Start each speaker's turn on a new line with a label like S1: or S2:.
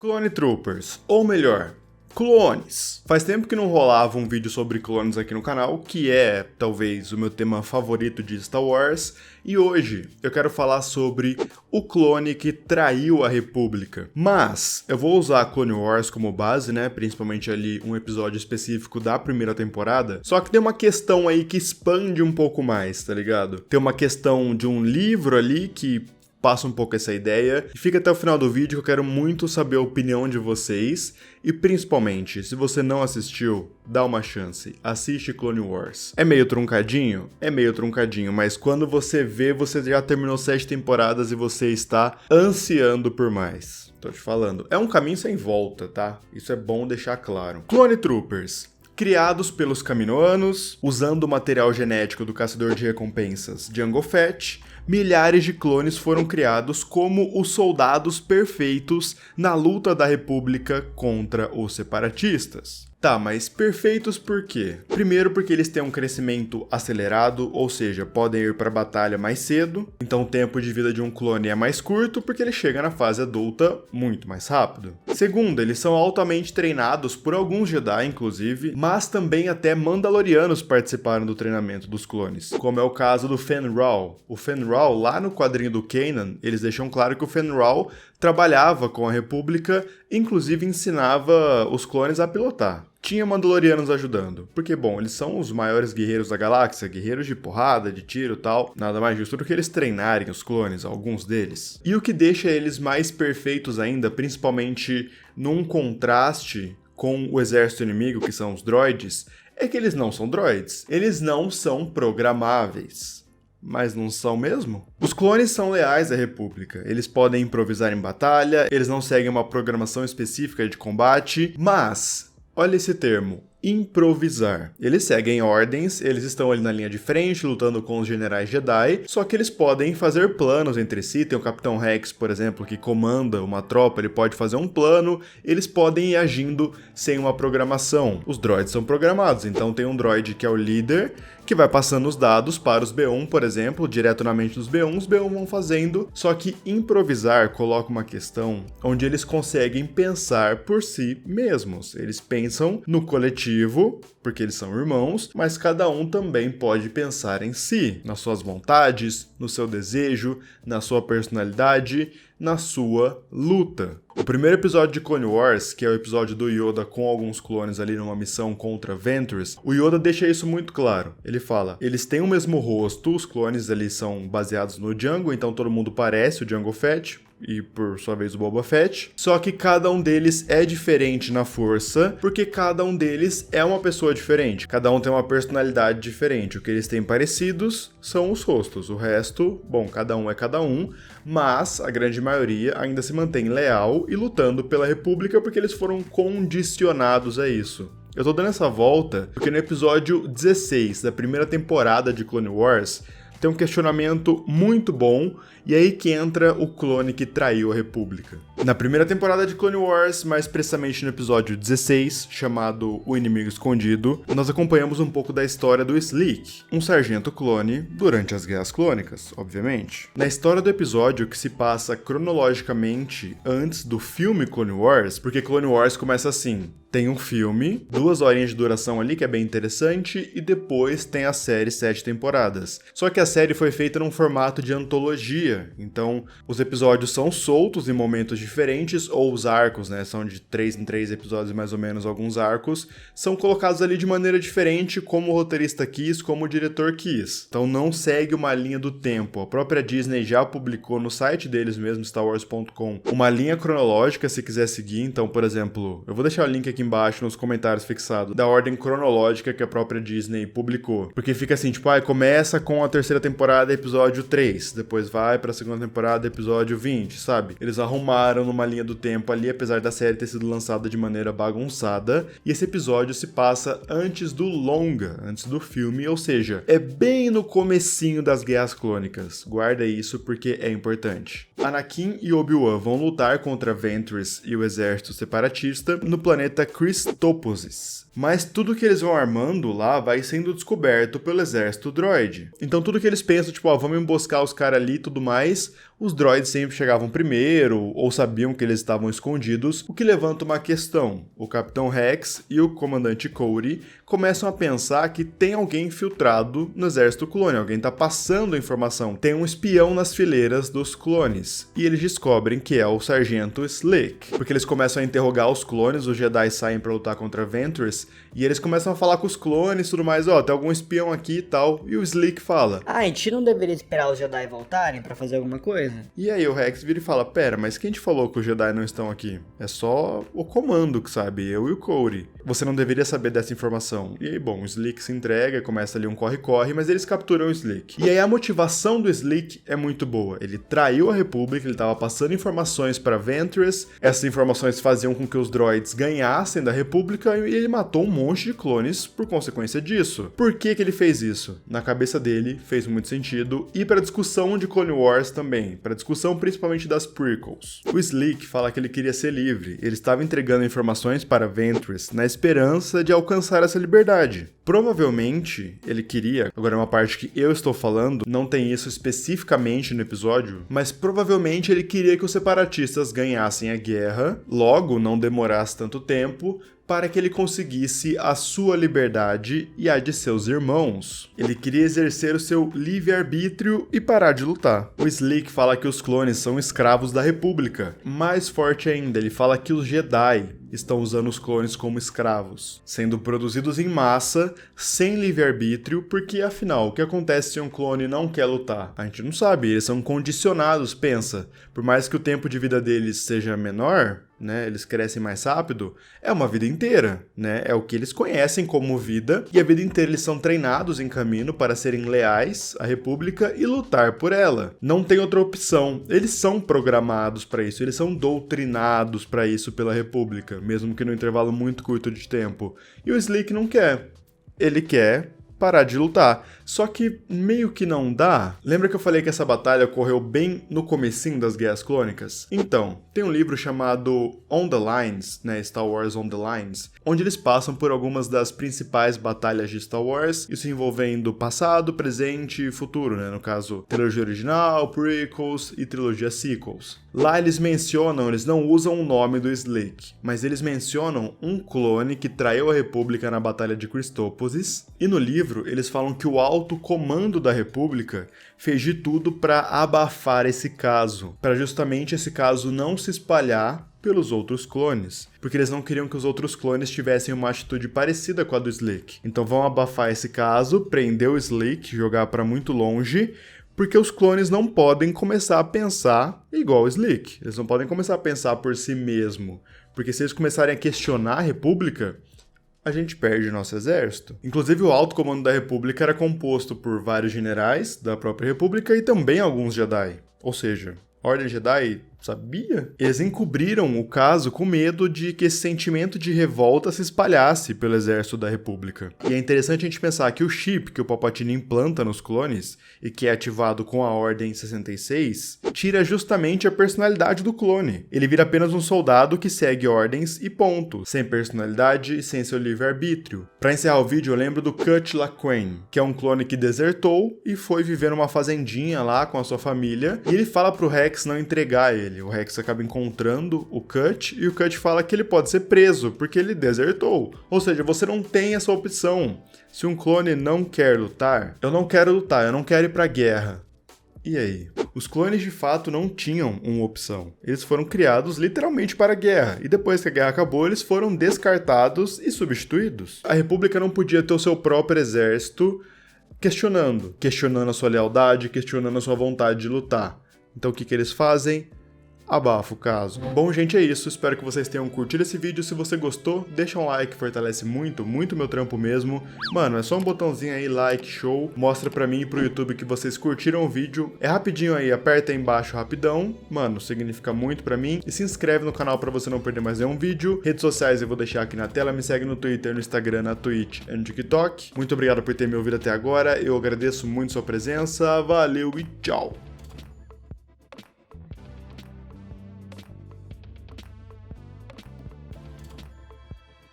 S1: Clone Troopers, ou melhor, clones. Faz tempo que não rolava um vídeo sobre clones aqui no canal, que é talvez o meu tema favorito de Star Wars, e hoje eu quero falar sobre o clone que traiu a República. Mas eu vou usar Clone Wars como base, né, principalmente ali um episódio específico da primeira temporada, só que tem uma questão aí que expande um pouco mais, tá ligado? Tem uma questão de um livro ali que passa um pouco essa ideia, e fica até o final do vídeo que eu quero muito saber a opinião de vocês, e principalmente, se você não assistiu, dá uma chance, assiste Clone Wars. É meio truncadinho? É meio truncadinho, mas quando você vê, você já terminou 7 temporadas e você está ansiando por mais. Tô te falando, é um caminho sem volta, tá? Isso é bom deixar claro. Clone Troopers. Criados pelos Kaminoanos, usando o material genético do caçador de recompensas Jango Fett, milhares de clones foram criados como os soldados perfeitos na luta da República contra os separatistas. Tá, mas perfeitos por quê? Primeiro porque eles têm um crescimento acelerado, ou seja, podem ir para a batalha mais cedo, então o tempo de vida de um clone é mais curto porque ele chega na fase adulta muito mais rápido. Segundo, eles são altamente treinados por alguns Jedi, inclusive, mas também até Mandalorianos participaram do treinamento dos clones, como é o caso do Fenn Rau. O Fenn Rau, lá no quadrinho do Kanan, eles deixam claro que o Fenn Rau trabalhava com a República, inclusive ensinava os clones a pilotar. Tinha Mandalorianos ajudando, porque, bom, eles são os maiores guerreiros da galáxia, guerreiros de porrada, de tiro e tal, nada mais justo do que eles treinarem os clones, alguns deles. E o que deixa eles mais perfeitos ainda, principalmente num contraste com o exército inimigo, que são os droids, é que eles não são droids, eles não são programáveis. Mas não são mesmo? Os clones são leais à República, eles podem improvisar em batalha, eles não seguem uma programação específica de combate, mas, olha esse termo, improvisar. Eles seguem ordens, eles estão ali na linha de frente, lutando com os generais Jedi, só que eles podem fazer planos entre si. Tem o Capitão Rex, por exemplo, que comanda uma tropa, ele pode fazer um plano, eles podem ir agindo sem uma programação. Os droids são programados, então tem um droid que é o líder, que vai passando os dados para os B1, por exemplo, direto na mente dos B1, os B1 vão fazendo, só que improvisar coloca uma questão onde eles conseguem pensar por si mesmos. Eles pensam no coletivo, porque eles são irmãos, mas cada um também pode pensar em si, nas suas vontades, no seu desejo, na sua personalidade, na sua luta. O primeiro episódio de Clone Wars, que é o episódio do Yoda com alguns clones ali numa missão contra Ventress, o Yoda deixa isso muito claro. Ele fala, eles têm o mesmo rosto, os clones ali são baseados no Jango, então todo mundo parece o Jango Fett, e por sua vez o Boba Fett, só que cada um deles é diferente na força, porque cada um deles é uma pessoa diferente, cada um tem uma personalidade diferente. O que eles têm parecidos são os rostos, o resto, bom, cada um é cada um, mas a grande maioria ainda se mantém leal e lutando pela República porque eles foram condicionados a isso. Eu tô dando essa volta porque no episódio 16 da primeira temporada de Clone Wars tem um questionamento muito bom, e aí que entra o clone que traiu a República. Na primeira temporada de Clone Wars, mais precisamente no episódio 16, chamado O Inimigo Escondido, nós acompanhamos um pouco da história do Sleek, um sargento clone durante as Guerras Clônicas, obviamente. Na história do episódio, que se passa cronologicamente antes do filme Clone Wars, porque Clone Wars começa assim: tem um filme, 2 horinhas de duração ali, que é bem interessante, e depois tem a série 7 temporadas. Só que a série foi feita num formato de antologia, então os episódios são soltos em momentos diferentes, ou os arcos, né, são de 3 em 3 episódios mais ou menos, alguns arcos, são colocados ali de maneira diferente, como o roteirista quis, como o diretor quis. Então não segue uma linha do tempo. A própria Disney já publicou no site deles mesmo, StarWars.com, uma linha cronológica, se quiser seguir. Então, por exemplo, eu vou deixar o link aqui embaixo nos comentários fixado, da ordem cronológica que a própria Disney publicou. Porque fica assim, tipo, começa com a terceira temporada, episódio 3, depois vai pra segunda temporada, episódio 20, sabe? Eles arrumaram numa linha do tempo ali, apesar da série ter sido lançada de maneira bagunçada, e esse episódio se passa antes do longa, antes do filme, ou seja, é bem no comecinho das Guerras Clônicas. Guarda isso porque é importante. Anakin e Obi-Wan vão lutar contra Ventress e o exército separatista no planeta Christoposis. Mas tudo que eles vão armando lá vai sendo descoberto pelo exército droid. Então tudo que eles pensam, tipo, vamos emboscar os caras ali e tudo mais, os droids sempre chegavam primeiro ou sabiam que eles estavam escondidos, o que levanta uma questão. O Capitão Rex e o Comandante Cody começam a pensar que tem alguém infiltrado no exército clone, alguém tá passando a informação, tem um espião nas fileiras dos clones. E eles descobrem que é o Sargento Slick, porque eles começam a interrogar os clones, os Jedi saem pra lutar contra Ventress, e eles começam a falar com os clones e tudo mais, tem algum espião aqui e tal, e o Slick fala:
S2: a gente não deveria esperar os Jedi voltarem pra fazer alguma coisa?
S1: E aí o Rex vira e fala: pera, mas quem te falou que os Jedi não estão aqui? É só o comando que sabe, eu e o Cody. Você não deveria saber dessa informação. E aí, bom, o Slick se entrega, começa ali um corre-corre, mas eles capturam o Slick. E aí a motivação do Slick é muito boa. Ele traiu a República, ele estava passando informações para Ventress, essas informações faziam com que os droids ganhassem da República e ele matou um monte de clones por consequência disso. Por que que ele fez isso? Na cabeça dele fez muito sentido, e para discussão de Clone Wars também, para discussão principalmente das prequels. O Slick fala que ele queria ser livre, ele estava entregando informações para Ventress na esperança de alcançar essa liberdade. Provavelmente ele queria, agora é uma parte que eu estou falando, não tem isso especificamente no episódio, mas provavelmente ele queria que os separatistas ganhassem a guerra, logo não demorasse tanto tempo, para que ele conseguisse a sua liberdade e a de seus irmãos. Ele queria exercer o seu livre-arbítrio e parar de lutar. O Slick fala que os clones são escravos da República. Mais forte ainda, ele fala que os Jedi estão usando os clones como escravos, sendo produzidos em massa, sem livre-arbítrio, porque afinal, o que acontece se um clone não quer lutar? A gente não sabe, eles são condicionados, pensa. Por mais que o tempo de vida deles seja menor, né, eles crescem mais rápido, é uma vida inteira, né, é o que eles conhecem como vida, e a vida inteira eles são treinados em caminho para serem leais à República e lutar por ela. Não tem outra opção, eles são programados para isso, eles são doutrinados para isso pela República, mesmo que num intervalo muito curto de tempo. E o Slick não quer, ele quer parar de lutar. Só que meio que não dá. Lembra que eu falei que essa batalha ocorreu bem no comecinho das Guerras Clônicas? Então, tem um livro chamado On the Lines, né, Star Wars On the Lines, onde eles passam por algumas das principais batalhas de Star Wars, isso envolvendo passado, presente e futuro, né, no caso, trilogia original, prequels e trilogia sequels. Lá eles mencionam, eles não usam o nome do Slick, mas eles mencionam um clone que traiu a República na Batalha de Christoposis, e no livro eles falam que o alto comando da República fez de tudo para abafar esse caso, para justamente esse caso não se espalhar pelos outros clones, porque eles não queriam que os outros clones tivessem uma atitude parecida com a do Slick. Então vão abafar esse caso, prender o Slick, jogar para muito longe, porque os clones não podem começar a pensar igual o Slick. Eles não podem começar a pensar por si mesmo, porque se eles começarem a questionar a República, a gente perde nosso exército. Inclusive, o alto comando da República era composto por vários generais da própria República e também alguns Jedi. Ou seja, Ordem Jedi sabia? Eles encobriram o caso com medo de que esse sentimento de revolta se espalhasse pelo exército da República. E é interessante a gente pensar que o chip que o Palpatine implanta nos clones, e que é ativado com a Ordem 66, tira justamente a personalidade do clone. Ele vira apenas um soldado que segue ordens e ponto, sem personalidade e sem seu livre-arbítrio. Pra encerrar o vídeo, eu lembro do Cut Lawquane, que é um clone que desertou e foi viver numa fazendinha lá com a sua família, e ele fala pro Rex não entregar ele. O Rex acaba encontrando o Cut e o Cut fala que ele pode ser preso porque ele desertou. Ou seja, você não tem essa opção. Se um clone não quer lutar, eu não quero lutar, eu não quero ir pra guerra. E aí? Os clones de fato não tinham uma opção. Eles foram criados literalmente para a guerra, e depois que a guerra acabou, eles foram descartados e substituídos. A República não podia ter o seu próprio exército questionando a sua lealdade, questionando a sua vontade de lutar. Então o que eles fazem? Abafa o caso. Bom, gente, é isso. Espero que vocês tenham curtido esse vídeo. Se você gostou, deixa um like, fortalece muito, muito meu trampo mesmo. Mano, é só um botãozinho aí, like, show. Mostra pra mim e pro YouTube que vocês curtiram o vídeo. É rapidinho aí, aperta aí embaixo rapidão. Mano, significa muito pra mim. E se inscreve no canal pra você não perder mais nenhum vídeo. Redes sociais eu vou deixar aqui na tela. Me segue no Twitter, no Instagram, na Twitch e no TikTok. Muito obrigado por ter me ouvido até agora. Eu agradeço muito sua presença. Valeu e tchau!